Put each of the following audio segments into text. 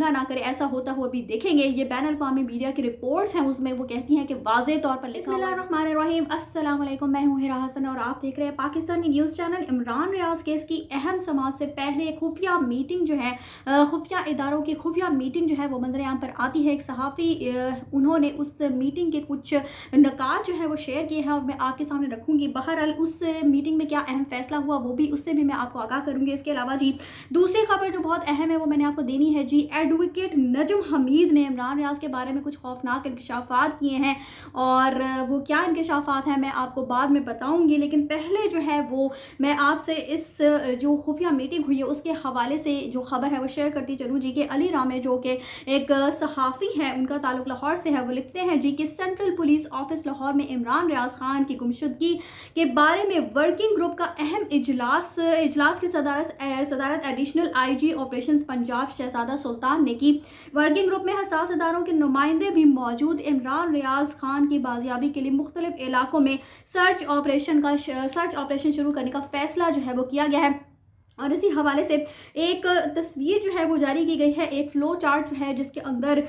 اللہ ना करे ऐसा होता हुआ भी देखेंगे। ये बैन अल-अक़वामी मीडिया की रिपोर्ट्स हैं, उसमें वो कहती हैं कि वाज़ेह तौर पर लिखा हुआ है। बिस्मिल्लाहिर्रहमानिर्रहीम, अस्सलाम वालेकुम, मैं हूँ हिरा हसन और आप देख रहे हैं Pakistani news channel. Imran Riaz case की अहम समाअत से पहले खुफिया मीटिंग जो है, खुफिया इदारों की खुफिया मीटिंग जो है वो मंजर-ए-आम पर आती है। एक सहाफ़ी उन्होंने उस मीटिंग के कुछ नकात जो है वो शेयर किए हैं और मैं आपके सामने रखूँगी। बहरहाल उस मीटिंग में क्या अहम फैसला हुआ वो भी उससे भी मैं आपको आगाह करूँगी। इसके अलावा जी दूसरी खबर जो बहुत अहम है वो मैंने आपको देनी है जी। एडवोकेट नजम हमीद ने इमरान रियाज के बारे में कुछ खौफनाक इंकशाफात किए हैं और वो क्या इंकशाफात हैं मैं आपको बाद में बताऊंगी, लेकिन पहले जो है वो मैं आपसे इस जो खुफिया मीटिंग हुई है उसके हवाले से जो खबर है वो शेयर करती चलूँ जी। कि अली रामे जो कि एक सहाफ़ी है, उनका ताल्लुक लाहौर से है, वो लिखते हैं जी कि सेंट्रल पुलिस ऑफिस लाहौर में इमरान रियाज खान की गुमशुदगी के बारे में वर्किंग ग्रुप का अहम इजलास की सदारत एडिशनल IG ऑपरेशंस पंजाब शहजादा सुल्तान ने की। वर्किंग ग्रुप में हसास इदारों के नुमाइंदे भी मौजूद। इमरान रियाज खान की बाजियाबी के लिए मुख्तलिफ इलाकों में सर्च ऑपरेशन शुरू करने का फैसला जो है वो किया गया है। और इसी हवाले से एक तस्वीर जो है वो जारी की गई है, एक फ्लो चार्ट जो है जिसके अंदर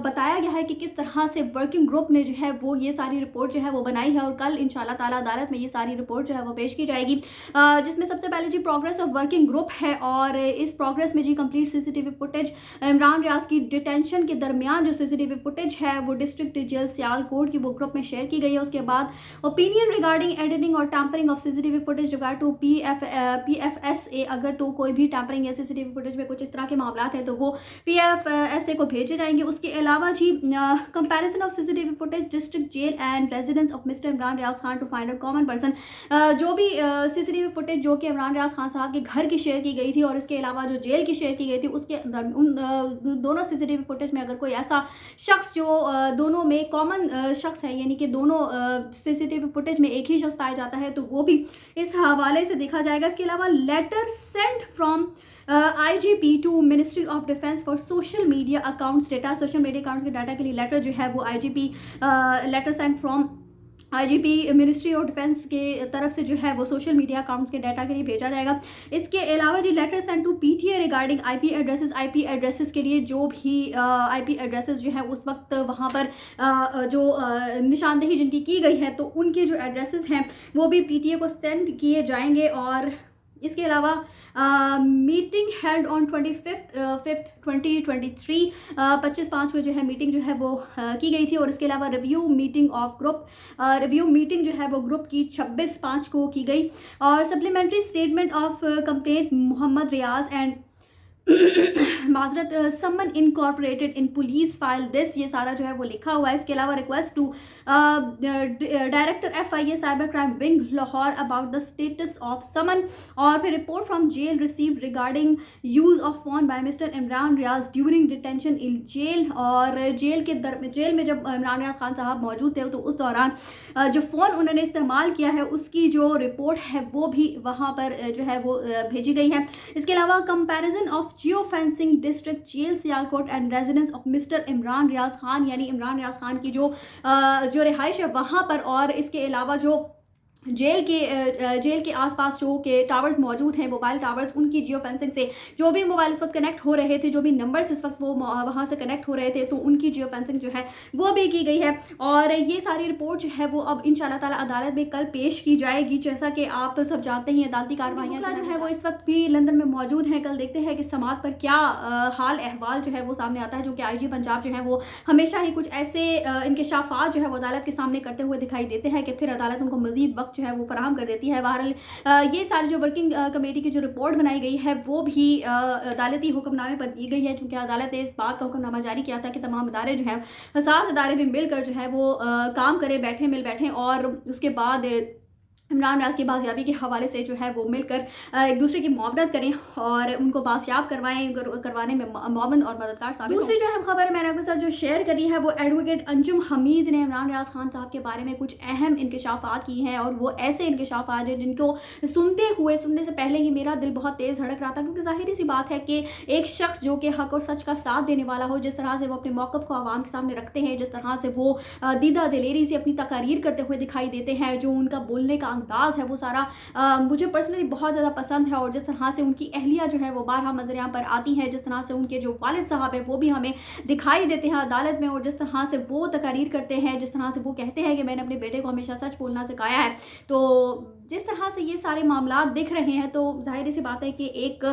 बताया गया है कि किस तरह से वर्किंग ग्रुप ने जो है वो ये सारी रिपोर्ट जो है वो बनाई है और कल इंशाल्लाह ताला अदालत में ये सारी रिपोर्ट जो है वो पेश की जाएगी। जिसमें सबसे पहले जी प्रोग्रेस ऑफ वर्किंग ग्रुप है और इस प्रोग्रेस में जी complete CCTV footage, Imran Riaz की डिटेंशन के दरमियान जो CCTV फुटेज है वो डिस्ट्रिक्ट जेल सियालकोट की वो ग्रुप में शेयर की गई है। उसके बाद ओपिनियन रिगार्डिंग एडिटिंग और tampering of CCTV footage regard to PFSA, अगर तो कोई भी टैंपरिंग या CCTV फुटेज में कुछ इस तरह के मामला हैं तो वो PFSA को भेजे जाएंगे। उसके अलावा जी comparison of CCTV footage district jail and residence of mister Imran Riaz Khan to find a common person, जो भी CCTV फुटेज जो कि इमरान रियाज खान साहब के घर की शेयर की गई थी और इसके अलावा जो जेल की शेयर की गई थी उसके अंदर उन दोनों CCTV फुटेज में अगर कोई ऐसा शख्स जो दोनों में कॉमन शख्स है, यानी कि दोनों CCTV फुटेज में एक ही शख्स पाया जाता है, तो वो भी इस हवाले से देखा जाएगा। इसके अलावा letter sent from IGP to ministry of defence for social media accounts data, social media accounts के डाटा के लिए लेटर जो है वो IGP letter sent from IGP ministry of defence के तरफ से जो है वो सोशल मीडिया अकाउंट्स के डाटा के लिए भेजा जाएगा। इसके अलावा जी letter send to PTA regarding IP addresses के लिए जो भी IP एड्रेसेस जो है उस वक्त वहाँ पर जो निशानदेही जिनकी की गई है तो उनके जो एड्रेसेस हैं वो भी PTA को सेंड किए जाएंगे। और इसके अलावा मीटिंग हेल्ड ऑन 25/5 2023, 25/5 को जो है मीटिंग जो है वो की गई थी। और इसके अलावा रिव्यू मीटिंग जो है वो ग्रुप की 26/5 को की गई। और supplementary statement of complaint Mohammad Riaz and माजरत summon incorporated in police file this, ये सारा जो है वो लिखा हुआ है। इसके अलावा request to director FIA cyber crime wing Lahore about the status of summon, और फिर report from jail received regarding use of phone by mister Imran Riaz during detention in jail. और जेल में जब इमरान रियाज खान साहब मौजूद थे तो उस दौरान जो फ़ोन उन्होंने इस्तेमाल किया है उसकी जो रिपोर्ट है वो भी वहाँ पर जो है वो भेजी गई है। इसके अलावा comparison of geo fencing district jail Sialkot and residence of mister Imran Riaz Khan, यानी इमरान रियाज खान की जो रिहाइश है वहाँ पर, और इसके अलावा जो जेल के आसपास जो के टावर्स मौजूद हैं, मोबाइल टावर्स, उनकी जियो फेंसिंग से जो भी मोबाइल इस वक्त कनेक्ट हो रहे थे, जो भी नंबर्स इस वक्त वो वहाँ से कनेक्ट हो रहे थे, तो उनकी जियो फेंसिंग जो है वो भी की गई है। और ये सारी रिपोर्ट जो है वो अब इंशाल्लाह ताला अदालत में कल पेश की जाएगी। जैसा कि आप सब जानते हैं अदालती कार्रवाइयाँ जो है वो इस वक्त भी लंदन में मौजूद हैं। कल देखते हैं कि समाअत पर क्या हाल अहवाल जो है वो सामने आता है, जो कि IG पंजाब जो है वो हमेशा ही कुछ ऐसे इंकशाफात जो है वो अदालत के सामने करते हुए दिखाई देते हैं कि फिर अदालत उनको मजीद वक्त जो है वो फराहम कर देती है। बहरहाल ये सारी जो वर्किंग कमेटी की जो रिपोर्ट बनाई गई है वो भी अदालती हुक्मनामे पर दी गई है, क्योंकि अदालत ने इस बात का हुक्मनामा जारी किया था कि तमाम इदारे जो हैं, हसास इदारे भी मिलकर जो है वो काम करें, मिल बैठें और उसके बाद इमरान रियाज की बाजियाबी के हवाले से जो है वो मिलकर एक दूसरे की मुआवनत करें और उनको बासियाब करवाने में मुआवन और मददगार साबित। दूसरी जो है खबर मैंने आपके साथ जो शेयर करी है वो एडवोकेट अंजुम हमीद ने इमरान रियाज खान साहब के बारे में कुछ अहम इंकशाफात की हैं, और वो ऐसे इंकशाफात हैं जिनको सुनने से पहले ही मेरा दिल बहुत तेज़ धड़क रहा था, क्योंकि ज़ाहिर सी बात है कि एक शख्स जो कि हक और सच का साथ देने वाला हो, जिस तरह से वो अपने मौक़िफ़ को आवाम के सामने रखते हैं, जिस तरह से वो दीदा दिलेरी से अपनी तकारीर करते हुए दिखाई देते हैं, जो उनका बोलने का अंदाज़ है वो सारा मुझे पर्सनली बहुत ज़्यादा पसंद है। और जिस तरह से उनकी अहलिया जो है वो बारहा मंज़र-ए-आम पर आती हैं, जिस तरह से उनके जो वालिद साहब हैं वो भी हमें दिखाई देते हैं अदालत में, और जिस तरह से वो तकारीर करते हैं, जिस तरह से वो कहते हैं कि मैंने अपने बेटे को हमेशा सच बोलना सिखाया है। तो जिस तरह से ये सारे मामलात दिख रहे हैं तो ज़ाहिर सी बात है कि एक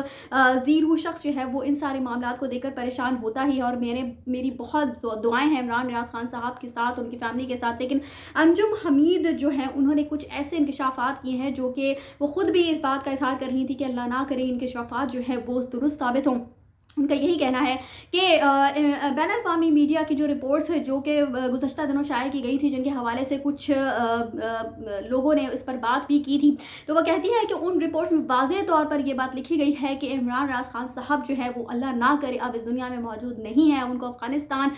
ज़ीरो शख्स जो है वो इन सारे मामलात को देखकर परेशान होता ही है। और मेरी बहुत दुआएं हैं इमरान रियाज़ खान साहब के साथ, उनकी फैमिली के साथ। लेकिन अंजुम हमीद जो है उन्होंने कुछ ऐसे इंकशाफात किए हैं जो कि वो ख़ुद भी इस बात का इज़हार कर रही थी कि अल्लाह ना करे इंकशाफात जो है वो दुरुस्त साबित हों। उनका यही कहना है कि बैनुल-अक़वामी मीडिया की जो रिपोर्ट्स है जो कि गुज़श्ता दिनों शाया की गई थी, जिनके हवाले से कुछ लोगों ने इस पर बात भी की थी, तो वो कहती है कि उन रिपोर्ट्स में वाज़ेह तौर पर ये बात लिखी गई है कि इमरान रियाज़ खान साहब जो है वो अल्लाह ना करे अब इस दुनिया में मौजूद नहीं है। उनको अफ़गानिस्तान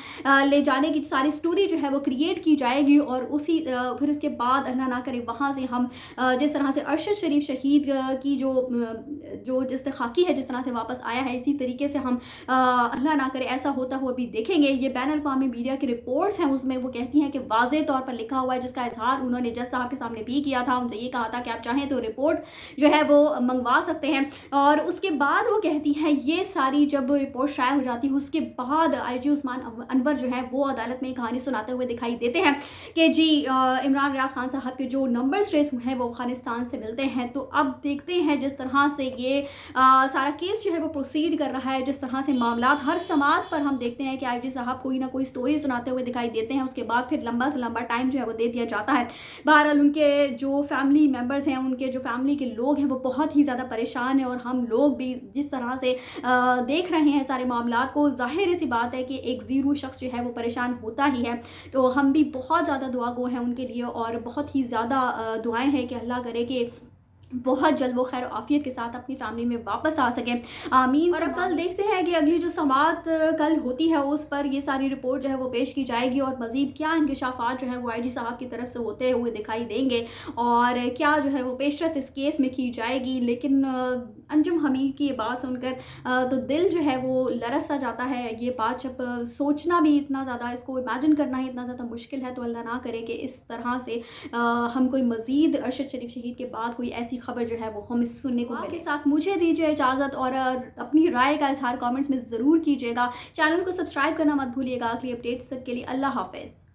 ले जाने की सारी स्टोरी जो है वो क्रिएट की जाएगी, और फिर उसके बाद अल्लाह ना करे वहाँ से हम जिस तरह से अरशद शरीफ शहीद की जो जिस खाकी है जिस तरह से वापस आया है, इसी तरीके से हम अल्लाह ना करे ऐसा होता हुआ भी देखेंगे। ये बैनुल-अक़वामी मीडिया की रिपोर्ट्स हैं, उसमें वो कहती हैं कि वाज़ेह तौर पर लिखा हुआ है, जिसका इज़हार उन्होंने जज साहब के सामने भी किया था। उनसे ये कहा था कि आप चाहें तो रिपोर्ट जो है वो मंगवा सकते हैं। और उसके बाद वो कहती हैं ये सारी जब रिपोर्ट शाया हो जाती है उसके बाद IG उस्मान अनवर जो है वो अदालत में कहानी सुनाते हुए दिखाई देते हैं कि जी इमरान रियाज़ खान साहब के जो नंबर ट्रेस हैं वो अफ़गानिस्तान से मिलते हैं। तो अब देखते हैं जिस तरह से ये सारा केस जो है वो प्रोसीड कर रहा है, जिस तरह से मामलात हर समात पर हम देखते हैं कि IG साहब कोई ना कोई स्टोरी सुनाते हुए दिखाई देते हैं, उसके बाद फिर लंबा से लंबा टाइम जो है वो दे दिया जाता है। बहरहाल उनके जो फैमिली मेम्बर्स हैं, उनके जो फैमिली के लोग हैं वो बहुत ही ज़्यादा परेशान हैं, और हम लोग भी जिस तरह से देख रहे हैं सारे मामलात को, ज़ाहिर सी बात है कि एक ज़ीरो शख्स जो है वो परेशान होता ही है। तो हम भी बहुत ज़्यादा दुआ गो हैं उनके लिए, और बहुत ही ज़्यादा दुआएँ हैं कि अल्लाह करे कि बहुत जल्द वो खैर आफियत के साथ अपनी फैमिली में वापस आ सकें, आमीन। और अब कल देखते हैं कि अगली जो समात कल होती है उस पर ये सारी रिपोर्ट जो है वो पेश की जाएगी, और मज़ीद क्या इंकशाफात जो है वो IG साहब की तरफ से होते हुए दिखाई देंगे, और क्या जो है वो पेशरत इस केस में की जाएगी। लेकिन अंजुम हमीद की ये बात सुनकर तो दिल जो है वो लरस सा जाता है। ये बात जब सोचना भी इतना ज़्यादा, इसको इमेजिन करना ही इतना ज़्यादा मुश्किल है, तो अल्लाह ना करे कि इस तरह से हम कोई मज़ीद अरशद शरीफ शहीद के बाद कोई ऐसी खबर जो है वो हमें सुनने को मिले। साथ मुझे दीजिए इजाज़त, और अपनी राय का इज़हार कमेंट्स में ज़रूर कीजिएगा। चैनल को सब्सक्राइब करना मत भूलिएगा अगली अपडेट्स तक के लिए। अल्लाह हाफ़िज़।